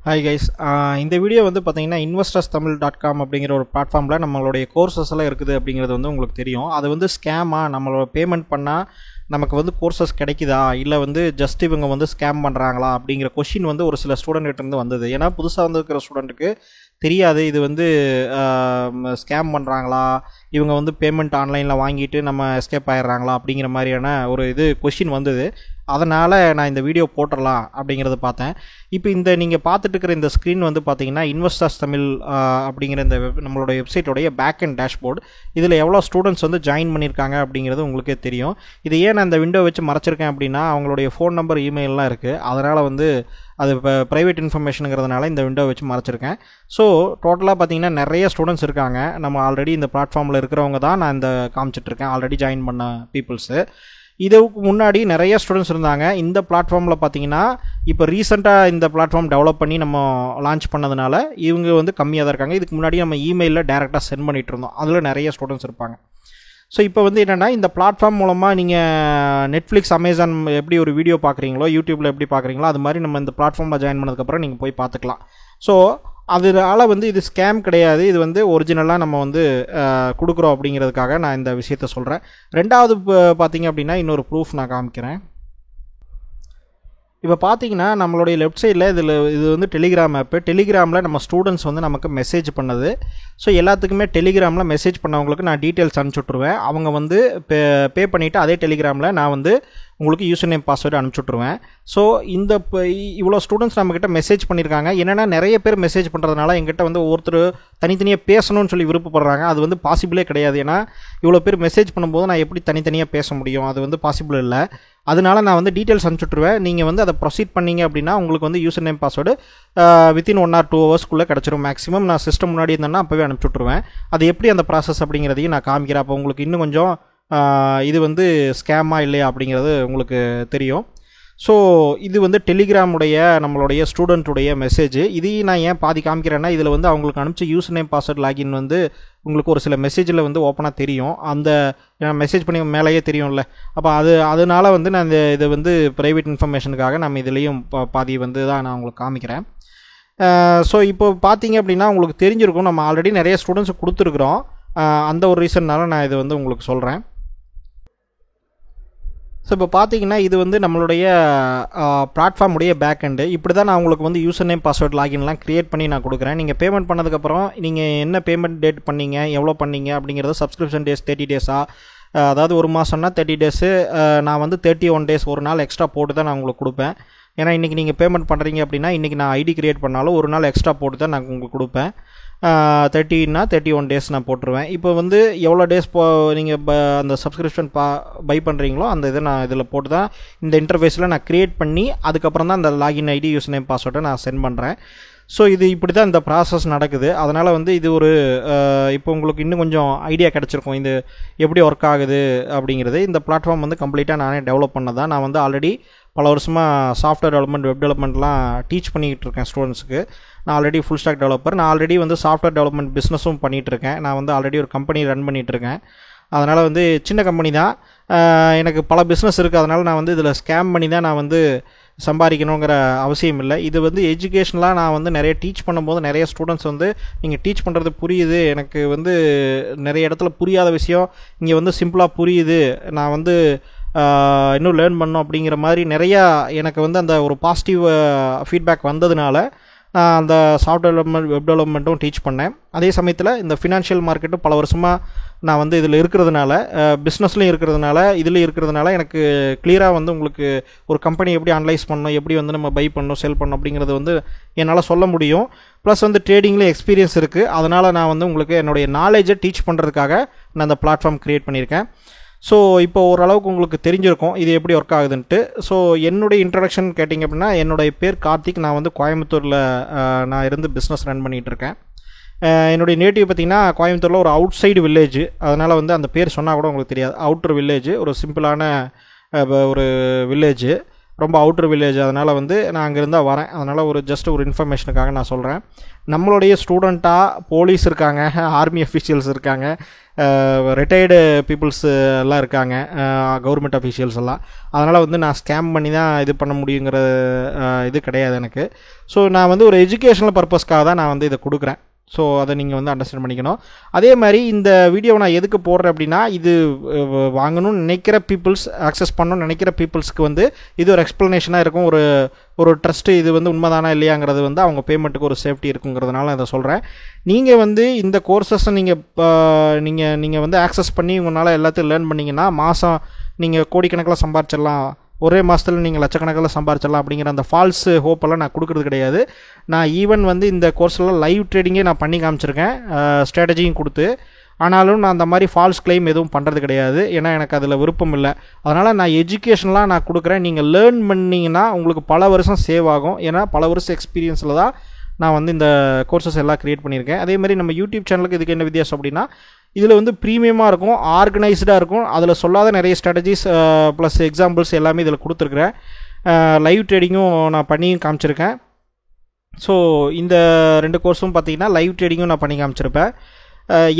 Hi guys, இந்த video வந்து பார்த்தீங்கன்னா investorstamil.com அப்படிங்கிற ஒரு பிளாட்ஃபார்மில் நம்மளுடைய கோர்சஸ் எல்லாம் இருக்குது அப்படிங்கிறது வந்து உங்களுக்கு தெரியும். அது வந்து ஸ்கேமா, நம்மளோட பேமெண்ட் பண்ணால் நமக்கு வந்து கோர்சஸ் கிடைக்குதா, இல்லை வந்து ஜஸ்ட் இவங்க வந்து ஸ்கேம் பண்ணுறாங்களா அப்படிங்கிற கொஷின் வந்து ஒரு சில ஸ்டூடெண்ட்கிட்டேருந்து வந்தது. ஏன்னா புதுசாக வந்துருக்கிற ஸ்டூடெண்ட்டுக்கு தெரியாது இது வந்து ஸ்கேம் பண்ணுறாங்களா, இவங்க வந்து பேமெண்ட் ஆன்லைனில் வாங்கிட்டு நம்ம எஸ்கேப் ஆகிடுறாங்களா அப்படிங்கிற மாதிரியான ஒரு கொஷின் வந்தது. அதனால் நான் இந்த வீடியோ போட்டுடலாம் அப்படிங்கிறத பார்த்தேன். இப்போ நீங்கள் பார்த்துட்டு இருக்கிற இந்த ஸ்க்ரீன் வந்து பார்த்தீங்கன்னா இன்வெஸ்டர்ஸ் தமிழ் அப்படிங்கிற இந்த நம்மளோட வெப்சைட்டோடைய பேக் அண்ட் டேஷ்போர்டு. இதில் எவ்வளோ ஸ்டூடெண்ட்ஸ் வந்து ஜாயின் பண்ணியிருக்காங்க அப்படிங்கிறது உங்களுக்கே தெரியும். இது ஏன் நான் இந்த விண்டோ வச்சு மறைச்சிருக்கேன் அப்படின்னா, அவங்களுடைய ஃபோன் நம்பர், இமெயிலெலாம் இருக்குது. அதனால் வந்து அது இப்போ ப்ரைவேட் இன்ஃபர்மேஷனுங்கிறதுனால இந்த விண்டோ வச்சு மறைச்சிருக்கேன். ஸோ டோட்டலாக பார்த்தீங்கன்னா நிறைய ஸ்டூடெண்ட்ஸ் இருக்காங்க. நம்ம ஆல்ரெடி இந்த பிளாட்ஃபார்மில் இருக்கிறவங்க தான் நான் இந்த காமிச்சிட்ருக்கேன், ஆல்ரெடி ஜாயின் பண்ண பீப்புள்ஸு. இதுக்கு முன்னாடி நிறைய ஸ்டூடெண்ட்ஸ் இருந்தாங்க. இந்த பிளாட்ஃபார்மில் பார்த்தீங்கன்னா இப்போ ரீசெண்டாக இந்த பிளாட்ஃபார்ம் டெவலப் பண்ணி நம்ம லான்ச் பண்ணதுனால இவங்க வந்து கம்மியாக தான் இருக்காங்க. இதுக்கு முன்னாடி நம்ம இமெயிலில் டேரெக்டாக சென்ட் பண்ணிகிட்டு இருந்தோம். அதில் நிறைய ஸ்டூடெண்ட்ஸ் இருப்பாங்க. ஸோ இப்போ வந்து என்னென்னா, இந்த பிளாட்ஃபார்ம் மூலமாக நீங்கள் நெட்ஃப்ளிக்ஸ், அமேசான் எப்படி ஒரு வீடியோ பார்க்குறீங்களோ, யூடியூப்பில் எப்படி பார்க்குறீங்களோ, அது மாதிரி நம்ம இந்த பிளாட்ஃபார்மில் ஜாயின் பண்ணதுக்கப்புறம் நீங்கள் போய் பார்த்துக்கலாம். ஸோ அதனால் வந்து இது ஸ்கேம் கிடையாது, இது வந்து ஒரிஜினலாக நம்ம வந்து கொடுக்குறோம் அப்படிங்கிறதுக்காக நான் இந்த விஷயத்த சொல்கிறேன். ரெண்டாவது பார்த்தீங்க அப்படின்னா இன்னொரு ப்ரூஃப் நான் காமிக்கிறேன். இப்போ பார்த்தீங்கன்னா நம்மளுடைய லெஃப்ட் சைடில் இது வந்து டெலிகிராம் ஆப்பு. டெலிகிராமில் நம்ம ஸ்டூடெண்ட்ஸ் வந்து நமக்கு மெசேஜ் பண்ணது. ஸோ எல்லாத்துக்குமே டெலிகிராமில் மெசேஜ் பண்ணவங்களுக்கு நான் டீட்டெயில்ஸ் அனுப்பிச்சுட்ருவேன். அவங்க வந்து பே பண்ணிவிட்டு அதே டெலிகிராமில் நான் வந்து உங்களுக்கு யூசர் நேம், பாஸ்வேர்டு அனுப்பிச்சுட்ருவேன். ஸோ இவ்வளோ ஸ்டூடெண்ட்ஸ் நம்மக்கிட்ட மெசேஜ் பண்ணியிருக்காங்க. என்னென்னா நிறைய பேர் மெசேஜ் பண்ணுறதுனால எங்கிட்ட வந்து ஒருத்தர் தனித்தனியாக பேசணும்னு சொல்லி விருப்பப்படுறாங்க. அது வந்து பாசிபிளே கிடையாது. ஏன்னா இவ்வளோ பேர் மெசேஜ் பண்ணும்போது நான் எப்படி தனித்தனியாக பேச முடியும்? அது வந்து பாசிபிள் இல்லை. அதனால நான் வந்து டீட்டெயில்ஸ் அனுப்பிச்சுட்ருவேன். நீங்கள் வந்து அதை ப்ரொசீட் பண்ணிங்க அப்படின்னா உங்களுக்கு வந்து user name, password within 1 or 2 ஹவர்ஸ்க்குள்ளே கிடச்சிரும். மேக்ஸிமம் நான் சிஸ்டம் முன்னாடி இருந்தேன்னா அப்போவே அனுப்பிச்சுட்ருவேன். அது எப்படி அந்த ப்ராசஸ் அப்படிங்கிறதையும் நான் காமிக்கிறேன். அப்போ உங்களுக்கு இன்னும் கொஞ்சம் இது வந்து ஸ்கேமா இல்லையா அப்படிங்கிறது உங்களுக்கு தெரியும். ஸோ இது வந்து டெலிகிராமுடைய நம்மளுடைய ஸ்டூடெண்ட்டுடைய மெசேஜ். இதையும் நான் ஏன் பாதி காமிக்கிறேன்னா, இதில் வந்து அவங்களுக்கு அனுப்பிச்ச யூசர் நேம், பாஸ்வேர்ட், லாகின் வந்து உங்களுக்கு ஒரு சில மெசேஜில் வந்து ஓப்பனாக தெரியும். அந்த மெசேஜ் பண்ணி மேலேயே தெரியும்ல. அப்போ அதனால வந்து நான் இதை வந்து ப்ரைவேட் இன்ஃபர்மேஷனுக்காக நம்ம இதுலேயும் பாதி வந்து தான் நான் உங்களுக்கு காமிக்கிறேன். ஸோ இப்போ பார்த்தீங்க அப்படின்னா உங்களுக்கு தெரிஞ்சிருக்கும், நம்ம ஆல்ரெடி நிறைய ஸ்டூடெண்ட்ஸ் கொடுத்துருக்குறோம். அந்த ஒரு ரீசன்னால நான் இது வந்து உங்களுக்கு சொல்கிறேன். ஸோ இப்போ பார்த்தீங்கன்னா இது வந்து நம்மளுடைய பிளாட்ஃபார்முடைய பேக் எண்டு. இப்படி தான் நான் உங்களுக்கு வந்து யூசர் நேம், பாஸ்வேர்ட், லாகின்லாம் க்ரியேட் பண்ணி நான் கொடுக்குறேன். நீங்கள் பேமெண்ட் பண்ணதுக்கப்புறம் நீங்கள் என்ன பேமெண்ட் டேட் பண்ணீங்க, எவ்வளோ பண்ணீங்க அப்படிங்கிறத, சப்ஸ்கிரிப்ஷன் டேஸ் 30 டேஸா, அதாவது ஒரு மாதம்னா 30 டேஸு, நான் வந்து 31 டேஸ் ஒரு நாள் எக்ஸ்ட்ரா போட்டு தான் நான் உங்களுக்கு கொடுப்பேன். ஏன்னா இன்றைக்கி நீங்கள் பேமெண்ட் பண்ணுறீங்க அப்படின்னா இன்றைக்கி நான் ஐடி க்ரியேட் பண்ணாலும் ஒரு நாள் எக்ஸ்ட்ரா போட்டு தான் நான் உங்களுக்கு கொடுப்பேன். 30னா 31 டேஸ் நான் போட்டுருவேன். இப்போ வந்து எவ்வளோ டேஸ் நீங்கள் அந்த சப்ஸ்கிரிப்ஷன் பை பண்ணுறீங்களோ அந்த இதை நான் இதில் போட்டு தான் இந்த இன்டர்ஃபேஸில் நான் க்ரியேட் பண்ணி அதுக்கப்புறம் தான் அந்த லாகின் ஐடி, யூசர் நேம், பாஸ்வேர்டை நான் சென்ட் பண்ணுறேன். ஸோ இப்படி தான் இந்த ப்ராசஸ் நடக்குது. அதனால் வந்து இது ஒரு இப்போ உங்களுக்கு இன்னும் கொஞ்சம் ஐடியா கிடச்சிருக்கும் இது எப்படி ஒர்க் ஆகுது அப்படிங்கிறது. இந்த பிளாட்ஃபார்ம் வந்து கம்ப்ளீட்டாக நானே டெவலப் பண்ணதான். நான் வந்து ஆல்ரெடி பல வருஷமாக சாஃப்ட்வேர் டெவலப்மெண்ட், வெப் டெவலப்மெண்ட்லாம் டீச் பண்ணிக்கிட்டு இருக்கேன் ஸ்டூடெண்ட்ஸுக்கு. நான் ஆல்ரெடி ஃபுல் ஸ்டாக் டெவலப்பர். நான் ஆல்ரெடி வந்து சாஃப்ட்வேர் டெவலப்மெண்ட் பிஸ்னஸும் பண்ணிகிட்ருக்கேன். நான் வந்து ஆல்ரெடி ஒரு கம்பெனி ரன் பண்ணிகிட்ருக்கேன். அதனால் வந்து சின்ன கம்பெனி தான், எனக்கு பல பிஸ்னஸ் இருக்குது. அதனால் நான் வந்து இதில் ஸ்கேம் பண்ணி தான் நான் வந்து சம்பாதிக்கணுங்கிற அவசியம் இல்லை. இது வந்து எஜுகேஷனலாக நான் வந்து நிறைய டீச் பண்ணும்போது நிறைய ஸ்டூடெண்ட்ஸ் வந்து நீங்கள் டீச் பண்ணுறது புரியுது, எனக்கு வந்து நிறைய இடத்துல புரியாத விஷயம் இங்கே வந்து சிம்பிளாக புரியுது, நான் வந்து இன்னும் லேர்ன் பண்ணணும் அப்படிங்கிற மாதிரி நிறையா எனக்கு வந்து அந்த ஒரு பாசிட்டிவ் ஃபீட்பேக் வந்ததுனால நான் அந்த சாஃப்ட்வேர் டெவலப்மெண்ட், வெப் டெவலப்மெண்ட்டும் டீச் பண்ணேன். அதே சமயத்தில் இந்த ஃபினான்ஷியல் மார்க்கெட்டும் பல வருஷமாக நான் வந்து இதில் இருக்கிறதுனால, பிஸ்னஸ்லையும் இருக்கிறதுனால, இதில் இருக்கிறதுனால எனக்கு கிளியராக வந்து உங்களுக்கு ஒரு கம்பெனி எப்படி அனலைஸ் பண்ணணும், எப்படி வந்து நம்ம பை பண்ணணும், செல் பண்ணணும் அப்படிங்கிறது வந்து என்னால் சொல்ல முடியும். ப்ளஸ் வந்து ட்ரேடிங்லேயும் எக்ஸ்பீரியன்ஸ் இருக்குது. அதனால் நான் வந்து உங்களுக்கு என்னுடைய நாலேஜை டீச் பண்ணுறதுக்காக நான் அந்த பிளாட்ஃபார்ம் க்ரியேட் பண்ணியிருக்கேன். ஸோ இப்போ ஓரளவுக்கு உங்களுக்கு தெரிஞ்சிருக்கும் இது எப்படி ஒர்க் ஆகுதுன்ட்டு. ஸோ என்னுடைய இன்ட்ரடக்ஷன் கேட்டிங்க அப்படின்னா, என்னுடைய பேர் கார்த்திக். நான் வந்து கோயம்புத்தூரில் நான் இருந்து பிஸ்னஸ் ரன் பண்ணிகிட்ருக்கேன். என்னுடைய நேட்டிவ் பார்த்திங்கன்னா கோயம்புத்தூரில் ஒரு அவுட் சைடு வில்லேஜ். அதனால் வந்து அந்த பேர் சொன்னால் கூட உங்களுக்கு தெரியாது. அவுட்டர் வில்லேஜ், ஒரு சிம்பிளான ஒரு வில்லேஜ். ரொம்ப அவுட்டர் வில்லேஜ், அதனால் வந்து நான் அங்கேருந்தா வரேன். அதனால் ஜஸ்ட் ஒரு இன்ஃபர்மேஷனுக்காக நான் சொல்கிறேன். நம்மளுடைய ஸ்டூடெண்ட்டாக போலீஸ் இருக்காங்க, ஆர்மி அஃபீஷியல்ஸ் இருக்காங்க, ரிட்டையர்டு பீப்புள்ஸ் எல்லாம் இருக்காங்க, கவர்மெண்ட் அஃபீஷியல்ஸ் எல்லாம். அதனால் வந்து நான் ஸ்கேம் பண்ணி தான் இது பண்ண முடியுங்கிற இது கிடையாது எனக்கு. ஸோ நான் வந்து ஒரு எஜுகேஷனல் பர்பஸ்க்காக தான் நான் வந்து இதை கொடுக்குறேன். ஸோ அதை நீங்கள் வந்து அண்டர்ஸ்டாண்ட் பண்ணிக்கணும். அதே மாதிரி இந்த வீடியோவை நான் எதுக்கு போடுறேன் அப்படின்னா, இது வாங்கணும்னு நினைக்கிற பீப்புள்ஸ், ஆக்சஸ் பண்ணணும்னு நினைக்கிற பீப்புள்ஸ்க்கு வந்து இது ஒரு எக்ஸ்ப்ளனேஷனாக இருக்கும். ஒரு ட்ரஸ்ட்டு இது வந்து உண்மைதானா இல்லையாங்கிறது வந்து அவங்க பேமெண்ட்டுக்கு ஒரு சேஃப்டி இருக்குங்கிறதுனால அதை சொல்கிறேன். நீங்கள் வந்து இந்த கோர்சஸை நீங்கள் வந்து ஆக்சஸ் பண்ணி உங்களால் எல்லாத்தையும் லேர்ன் பண்ணிங்கன்னா மாதம் நீங்கள் கோடிக்கணக்கில் சம்பாரிச்சிடலாம், ஒரே மாதத்தில் நீங்கள் லட்சக்கணக்கில் சம்பாரிச்சிடலாம் அப்படிங்கிற அந்த ஃபால்ஸ் ஹோப்பெல்லாம் நான் கொடுக்குறது கிடையாது. நான் ஈவன் வந்து இந்த கோர்ஸ்லாம் லைவ் ட்ரேடிங்கே நான் பண்ணி காமிச்சிருக்கேன், ஸ்ட்ராட்டஜியும் கொடுத்து. ஆனாலும் நான் அந்த மாதிரி ஃபால்ஸ் கிளைம் எதுவும் பண்ணுறது கிடையாது, ஏன்னா எனக்கு அதில் விருப்பம் இல்லை. அதனால் நான் எஜுகேஷன்லாம் நான் கொடுக்குறேன். நீங்கள் லேர்ன் பண்ணிங்கன்னா உங்களுக்கு பல வருஷம் சேவ் ஆகும். ஏன்னா பல வருஷம் எக்ஸ்பீரியன்ஸில் தான் நான் வந்து இந்த கோர்சஸ் எல்லாம் க்ரியேட் பண்ணியிருக்கேன். அதே மாதிரி நம்ம யூடியூப் சேனலுக்கு இதுக்கு என்ன வித்தியாசம் அப்படின்னா, இதில் வந்து ப்ரீமியமாக இருக்கும், ஆர்கனைஸ்டாக இருக்கும். அதில் சொல்லாத நிறைய ஸ்ட்ராட்டஜிஸ் ப்ளஸ் எக்ஸாம்பிள்ஸ் எல்லாமே இதில் கொடுத்துருக்குறேன். லைவ் ட்ரேடிங்கும் நான் பண்ணியும் காமிச்சிருக்கேன். ஸோ இந்த 2 கோர்ஸும் பார்த்திங்கன்னா லைவ் ட்ரேடிங்கும் நான் பண்ணி காமிச்சிருப்பேன்.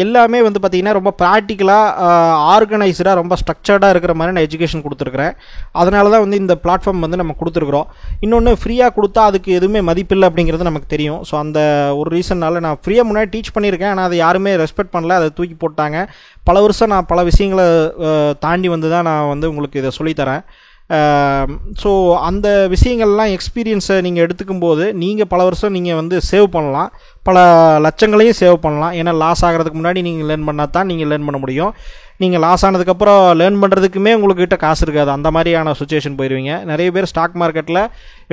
எல்லாமே வந்து பார்த்திங்கன்னா ரொம்ப ப்ராக்டிக்கலாக, ஆர்கனைஸ்டாக, ரொம்ப ஸ்ட்ரக்சர்டாக இருக்கிற மாதிரி நான் எஜுகேஷன் கொடுத்துருக்குறேன். அதனால தான் வந்து இந்த பிளாட்ஃபார்ம் வந்து நம்ம கொடுத்துருக்குறோம். இன்னொன்று, ஃப்ரீயாக கொடுத்தா அதுக்கு எதுவுமே மதிப்பில்லை அப்படிங்கிறது நமக்கு தெரியும். ஸோ அந்த ஒரு ரீசன்னால் நான் ஃப்ரீயாக முன்னாடி டீச் பண்ணியிருக்கேன், ஆனால் அதை யாருமே ரெஸ்பெக்ட் பண்ணல, அதை தூக்கி போட்டாங்க. பல வருஷம் நான் பல விஷயங்களை தாண்டி வந்து தான் நான் வந்து உங்களுக்கு இதை சொல்லித்தரேன். ஸோ அந்த விஷயங்கள்லாம் எக்ஸ்பீரியன்ஸை நீங்கள் எடுத்துக்கும் போது நீங்கள் பல வருஷம் நீங்கள் வந்து சேவ் பண்ணலாம், பல லட்சங்களையும் சேவ் பண்ணலாம். ஏன்னா லாஸ் ஆகிறதுக்கு முன்னாடி நீங்கள் லேர்ன் பண்ணால் தான் நீங்கள் லேர்ன் பண்ண முடியும். நீங்கள் லாஸ் ஆனதுக்கப்புறம் லேர்ன் பண்ணுறதுக்குமே உங்கள்கிட்ட காசு இருக்காது, அந்த மாதிரியான சுச்சுவேஷன் போயிடுவீங்க. நிறைய பேர் ஸ்டாக் மார்க்கெட்டில்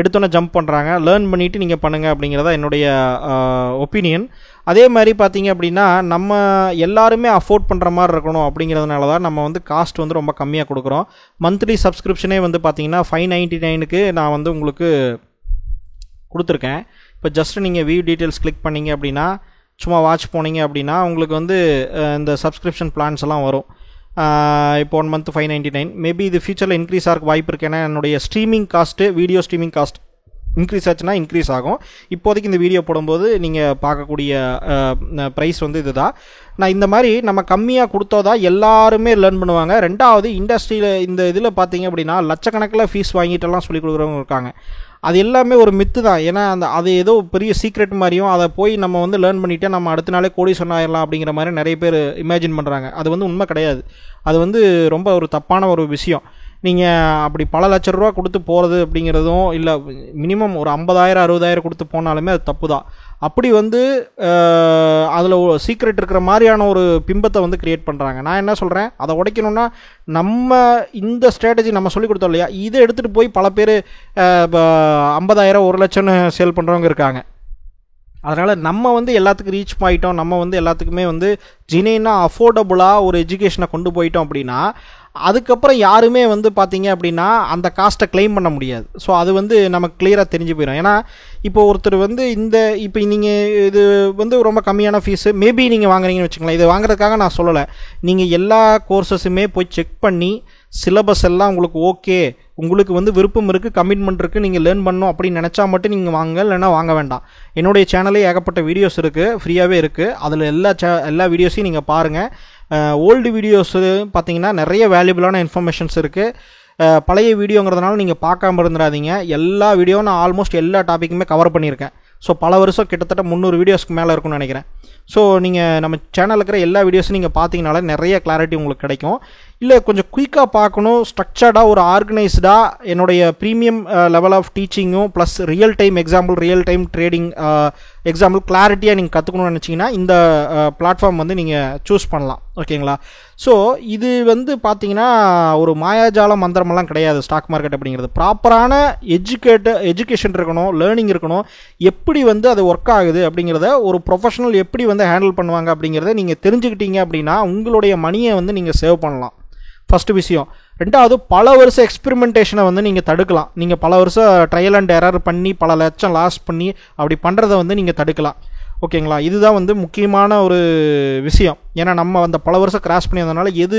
எடுத்தோன்னே ஜம்ப் பண்ணுறாங்க. லேர்ன் பண்ணிவிட்டு நீங்கள் பண்ணுங்கள் அப்படிங்கிறத என்னுடைய ஒப்பீனியன். அதே மாதிரி பார்த்தீங்க அப்படின்னா, நம்ம எல்லாருமே அஃபோர்ட் பண்ணுற மாதிரி இருக்கணும் அப்படிங்கிறதுனால தான் நம்ம வந்து காஸ்ட் வந்து ரொம்ப கம்மியாக கொடுக்குறோம். மந்த்லி சப்ஸ்கிரிப்ஷனே வந்து பார்த்தீங்கன்னா 599க்கு நான் வந்து உங்களுக்கு கொடுத்துருக்கேன். இப்போ ஜஸ்ட் நீங்கள் வியூ டீட்டெயில்ஸ் கிளிக் பண்ணிங்க அப்படின்னா, சும்மா வாட்ச் போனீங்க அப்படின்னா உங்களுக்கு வந்து இந்த சப்ஸ்கிரிப்ஷன் பிளான்ஸ் எல்லாம் வரும். இப்போ 1 மந்த் 599. மேபி இது ஃபியூச்சரில் இன்க்ரீஸ் ஆக வாய்ப்பு இருக்குது. ஏன்னா என்னுடைய streaming cost, video streaming cost increase ஆச்சுன்னா இன்க்ரீஸ் ஆகும். இப்போதைக்கு இந்த வீடியோ போடும்போது நீங்கள் பார்க்கக்கூடிய ப்ரைஸ் வந்து இது தான். நான் இந்த மாதிரி நம்ம கம்மியாக கொடுத்தோதா எல்லாருமே லேர்ன் பண்ணுவாங்க. ரெண்டாவது, இண்டஸ்ட்ரியில் இந்த இதில் பார்த்தீங்க அப்படின்னா லட்சக்கணக்கில் ஃபீஸ் வாங்கிட்டெல்லாம் சொல்லிக் கொடுக்குறவங்க இருக்காங்க. அது எல்லாமே ஒரு மித்து தான். ஏன்னா அது ஏதோ பெரிய சீக்ரெட் மாதிரியும், அதை போய் நம்ம வந்து லேர்ன் பண்ணிவிட்டு நம்ம அடுத்த நாளே கோடீஸ்வரன் ஆயிடலாம் அப்படிங்கிற மாதிரி நிறைய பேர் இமேஜின் பண்ணுறாங்க. அது வந்து உண்மை கிடையாது. அது வந்து ரொம்ப ஒரு தப்பான ஒரு விஷயம். நீங்கள் அப்படி பல லட்ச ரூபா கொடுத்து போகிறது அப்படிங்கிறதும் இல்லை, மினிமம் ஒரு 50,000 60,000 கொடுத்து போனாலுமே அது தப்பு தான். அப்படி வந்து அதில் சீக்ரெட் இருக்கிற மாதிரியான ஒரு பிம்பத்தை வந்து க்ரியேட் பண்ணுறாங்க. நான் என்ன சொல்கிறேன், அதை உடைக்கணும்னா நம்ம இந்த ஸ்ட்ராட்டஜி நம்ம சொல்லிக் கொடுத்தோம் இல்லையா, இதை எடுத்துகிட்டு போய் பல பேர் 50,000 1 லட்சம்னு சேல் பண்ணுறவங்க இருக்காங்க. அதனால் நம்ம வந்து எல்லாத்துக்கும் ரீச் ஆகிட்டோம், நம்ம வந்து எல்லாத்துக்குமே வந்து ஜெனியூனாக அஃபோர்டபுளாக ஒரு எஜுகேஷனை கொண்டு போயிட்டோம் அப்படின்னா, அதுக்கப்புறம் யாருமே வந்து பார்த்தீங்க அப்படின்னா அந்த காஸ்ட்டை கிளைம் பண்ண முடியாது. ஸோ அது வந்து நமக்கு கிளியராக தெரிஞ்சு போயிடும். ஏன்னா இப்போ ஒருத்தர் வந்து இப்போ நீங்கள் இது வந்து ரொம்ப கம்மியான ஃபீஸு மேபி நீங்கள் வாங்குறீங்கன்னு வச்சுக்கலாம். இது வாங்குறதுக்காக நான் சொல்லலை. நீங்கள் எல்லா கோர்சஸுமே போய் செக் பண்ணி சிலபஸ் எல்லாம் உங்களுக்கு ஓகே, உங்களுக்கு வந்து விருப்பம் இருக்குது, கமிட்மெண்ட் இருக்குது, நீங்கள் லேர்ன் பண்ணணும் அப்படின்னு நினச்சா மட்டும் நீங்கள் வாங்க, இல்லைன்னா வாங்க வேண்டாம். என்னுடைய சேனலே ஏகப்பட்ட வீடியோஸ் இருக்குது, ஃப்ரீயாகவே இருக்குது. அதில் எல்லா வீடியோஸையும் நீங்கள் பாருங்கள். ஓல்டு வீடியோஸு பார்த்தீங்கன்னா நிறைய வேல்யூபிளான இன்ஃபர்மேஷன்ஸ் இருக்குது. பழைய வீடியோங்கிறதுனால நீங்கள் பார்க்காம இருந்துடாதீங்க. எல்லா வீடியோவும் நான் ஆல்மோஸ்ட் எல்லா டாப்பிக்குமே கவர் பண்ணியிருக்கேன். ஸோ பல வருஷம் கிட்டத்தட்ட 300 வீடியோஸ்க்கு மேலே இருக்கும்னு நினைக்கிறேன். ஸோ நீங்கள் நம்ம சேனலில் இருக்கிற எல்லா வீடியோஸும் நீங்கள் பார்த்தீங்கனால நிறைய கிளாரிட்டி உங்களுக்கு கிடைக்கும். இல்லை கொஞ்சம் குயிக்காக பார்க்கணும், ஸ்ட்ரக்சர்டாக ஒரு ஆர்கனைஸ்டாக என்னுடைய ப்ரீமியம் லெவல் ஆஃப் டீச்சிங்கும் plus real time example, real time trading example கிளாரிட்டியாக நீங்கள் கற்றுக்கணும்னு நினச்சிங்கன்னா இந்த பிளாட்ஃபார்ம் வந்து நீங்கள் சூஸ் பண்ணலாம். ஓகேங்களா? ஸோ இது வந்து பார்த்தீங்கன்னா ஒரு மாயாஜால மந்திரமெல்லாம் கிடையாது. ஸ்டாக் மார்க்கெட் அப்படிங்கிறது ப்ராப்பரான எஜுகேஷன் இருக்கணும், லேர்னிங் இருக்கணும். எப்படி வந்து அது ஒர்க் ஆகுது அப்படிங்கிறத ஒரு ப்ரொஃபஷனல் எப்படி வந்து ஹேண்டில் பண்ணுவாங்க அப்படிங்கிறத நீங்கள் தெரிஞ்சுக்கிட்டீங்க அப்படின்னா உங்களுடைய மணியை வந்து நீங்கள் சேவ் பண்ணலாம். ஃபஸ்ட்டு விஷயம். ரெண்டாவது, பல வருஷம் எக்ஸ்பெரிமெண்டேஷனை வந்து நீங்கள் தடுக்கலாம். நீங்கள் பல வருஷம் ட்ரையல் அண்ட் எரர் பண்ணி பல லட்சம் லாஸ் பண்ணி அப்படி பண்ணுறதை வந்து நீங்கள் தடுக்கலாம். ஓகேங்களா? இதுதான் வந்து முக்கியமான ஒரு விஷயம். ஏன்னா நம்ம அந்த பல வருஷம் கிராஸ் பண்ணி வந்தனால எது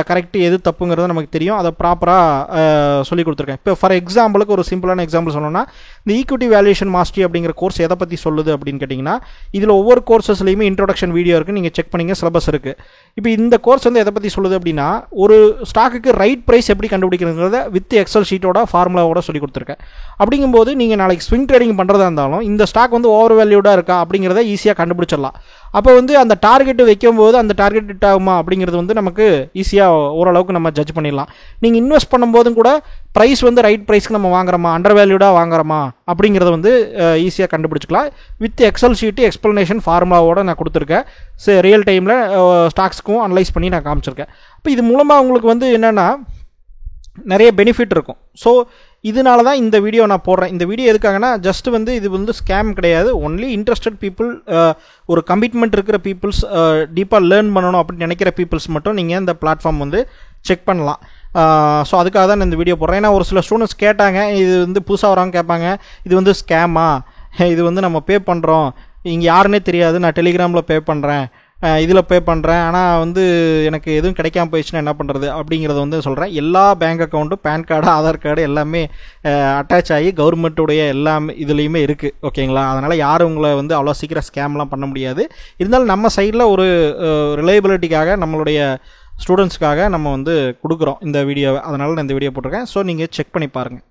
கரெக்டு எது தப்புங்கிறது நமக்கு தெரியும். அதை ப்ராப்பராக சொல்லி கொடுத்துருக்கேன். இப்போ ஃபார் எக்ஸாம்பிளுக்கு ஒரு சிம்பிளான எக்ஸாம்பிள் சொல்லணும்னா, இந்த ஈக்விட்டி வேல்யூஷன் மாஸ்டரி அப்படிங்கிற கோர்ஸ் எதை பற்றி சொல்லுது அப்படின்னு கேட்டிங்கன்னா, இதில் ஒவ்வொரு கோர்சஸ்லையுமே இன்ட்ரோடக்ஷன் வீடியோ இருக்குது, நீங்கள் செக் பண்ணிங்க, சிலபஸ் இருக்குது. இப்போ இந்த கோர்ஸ் வந்து எதை பற்றி சொல்லுது அப்படின்னா, ஒரு ஸ்டாக்குக்கு ரைட் ப்ரைஸ் எப்படி கண்டுபிடிக்கிறதுங்கிறத வித் எக்ஸல் ஷீட்டோட ஃபார்முலாவோட சொல்லி கொடுத்துருக்கேன். அப்படிங்கும்போது நீங்கள் நாளைக்கு ஸ்விங் ட்ரேடிங் பண்ணுறதா இருந்தாலும் இந்த ஸ்டாக் வந்து ஓவர் வேல்யூடாக இருக்கா அப்படிங்கிறத ஈஸியாக கண்டுபிடிச்சிடலாம். அப்போ வந்து அந்த டார்கெட் வைக்கும்போது அந்த டார்கெட் ஹிட் ஆகுமா அப்படிங்கிறது வந்து நமக்கு ஈஸியாக ஓரளவுக்கு நம்ம ஜட்ஜ் பண்ணிடலாம். நீங்கள் இன்வெஸ்ட் பண்ணும்போதும் கூட ப்ரைஸ் வந்து ரைட் ப்ரைஸ்க்கு நம்ம வாங்குறோமா, அண்டர் வேல்யூடாக வாங்குறோமா அப்படிங்கிறத வந்து ஈஸியாக கண்டுபிடிச்சிக்கலாம். வித் எக்ஸல் ஷீட்டு எக்ஸ்ப்ளனேஷன் ஃபார்முலாவோட நான் கொடுத்துருக்கேன். ரியல் டைமில் ஸ்டாக்ஸ்க்கும் அனலைஸ் பண்ணி நான் காமிச்சிருக்கேன். இப்போ இது மூலமாக உங்களுக்கு வந்து என்னென்னா நிறைய பெனிஃபிட் இருக்கும். ஸோ இதனால தான் இந்த வீடியோ நான் போடுறேன். இந்த வீடியோ எதுக்காகனா ஜஸ்ட் வந்து இது வந்து ஸ்கேம் கிடையாது. ஒன்லி இன்ட்ரெஸ்டட் பீப்புள், ஒரு கமிட்மெண்ட் இருக்கிற பீப்புள்ஸ், டீப்பாக லேர்ன் பண்ணணும் அப்படின்னு நினைக்கிற பீப்புள்ஸ் மட்டும் நீங்கள் இந்த பிளாட்ஃபார்ம் வந்து செக் பண்ணலாம். ஸோ அதுக்காக தான் நான் இந்த வீடியோ போடுறேன். ஏன்னா ஒரு சில ஸ்டூடெண்ட்ஸ் கேட்டாங்க, இது வந்து புதுசாக வரவங்க கேட்பாங்க, இது வந்து ஸ்கேமா, இது வந்து நம்ம பே பண்ணுறோம், இங்கே யாருன்னே தெரியாது, நான் டெலிகிராமில் பே பண்ணுறேன், இதில் பே பண்ணுறேன், ஆனால் வந்து எனக்கு எதுவும் கிடைக்காம போயிடுச்சுன்னா என்ன பண்ணுறது அப்படிங்கிறத வந்து சொல்கிறேன். எல்லா பேங்க் அக்கௌண்ட்டும், பேன் கார்டு, ஆதார் கார்டு எல்லாமே அட்டாச் ஆகி கவர்மெண்ட்டுடைய எல்லாமே இதுலேயுமே இருக்குது. ஓகேங்களா? அதனால் யாரும் உங்களை வந்து அவ்வளோ சீக்கிரம் ஸ்கேம்லாம் பண்ண முடியாது. இருந்தாலும் நம்ம சைடில் ஒரு ரிலையபிலிட்டிக்காக நம்மளுடைய ஸ்டூடெண்ட்ஸ்க்காக நம்ம வந்து கொடுக்குறோம் இந்த வீடியோவை. அதனால் நான் இந்த வீடியோ போட்டிருக்கேன். ஸோ நீங்கள் செக் பண்ணி பாருங்கள்.